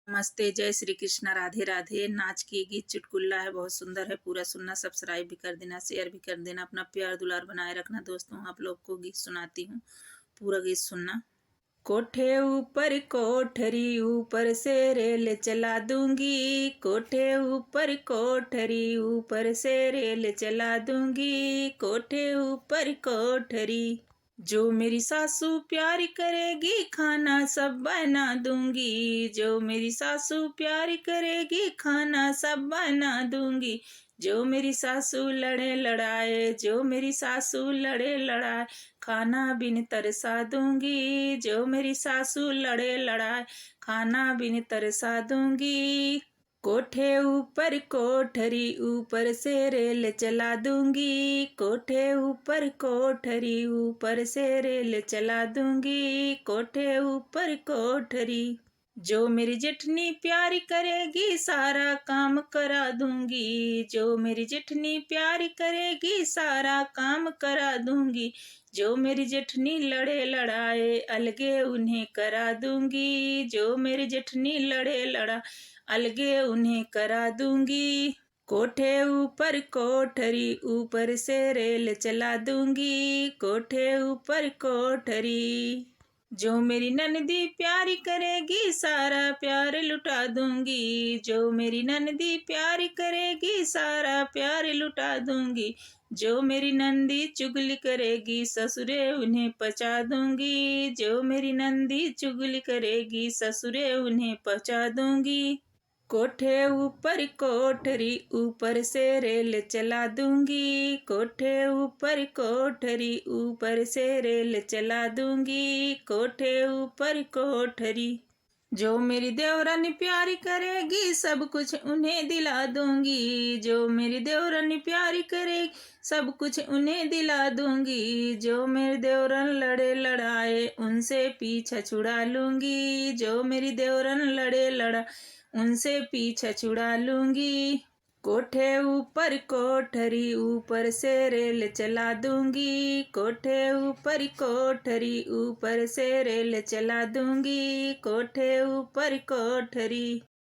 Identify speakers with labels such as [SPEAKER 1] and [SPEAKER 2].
[SPEAKER 1] नमस्ते, जय श्री कृष्णा, राधे राधे। नाच की गीत चुटकुला है, बहुत सुंदर है। पूरा सुनना, सब्सक्राइब भी कर देना, शेयर भी कर देना, अपना प्यार दुलार बनाए रखना। दोस्तों, आप लोग को गीत सुनाती हूँ, पूरा गीत सुनना। कोठे ऊपर कोठरी, ऊपर से रेल चला दूंगी। कोठे ऊपर कोठरी, ऊपर से रेल चला दूंगी। कोठे ऊपर कोठरी, जो मेरी सासू प्यार करेगी, खाना सब बना दूंगी। जो मेरी सासू प्यार करेगी, खाना सब बना दूंगी। जो मेरी सासू लड़े लड़ाए, जो मेरी सासू लड़े लड़ाए, खाना बिन तरसा दूंगी। जो मेरी सासू लड़े लड़ाए, खाना बिन तरसा दूंगी। कोठे ऊपर कोठरी, ऊपर से रेल चला दूंगी। कोठे ऊपर कोठरी, ऊपर से रेल चला दूंगी। कोठे ऊपर कोठरी, जो मेरी जेठनी प्यार करेगी, सारा काम करा दूंगी। जो मेरी जेठनी प्यार करेगी, सारा काम करा दूंगी। जो मेरी जेठनी लड़े लड़ाए, अलगे उन्हें करा दूंगी। जो मेरी जेठनी लड़े लड़ा, अलगे उन्हें करा दूंगी। कोठे ऊपर कोठरी, ऊपर से रेल चला दूंगी। कोठे ऊपर कोठरी, जो मेरी ननदी प्यार करेगी, सारा प्यार लुटा दूंगी। जो मेरी ननदी प्यार करेगी, सारा प्यार लुटा दूंगी। जो मेरी नंदी चुगली करेगी, ससुरे उन्हें पचा दूंगी। जो मेरी नंदी चुगली करेगी, ससुरे उन्हें पचा दूंगी। कोठे ऊपर कोठरी, ऊपर से रेल चला दूंगी। कोठे ऊपर कोठरी, ऊपर से रेल चला दूंगी। कोठे ऊपर कोठरी, जो मेरी देवरानी प्यार करेगी, सब कुछ उन्हें दिला दूंगी। जो मेरी देवरानी प्यार करेगी, सब कुछ उन्हें दिला दूंगी। जो मेरे देवरन लड़े लड़ाए, उनसे पीछा छुड़ा लूंगी। जो मेरी देवरन लड़े लड़ा, उनसे पीछा छुड़ा लूंगी। कोठे ऊपर कोठरी, ऊपर से रेल चला दूंगी। कोठे ऊपर कोठरी, ऊपर से रेल चला दूंगी। कोठे ऊपर कोठरी।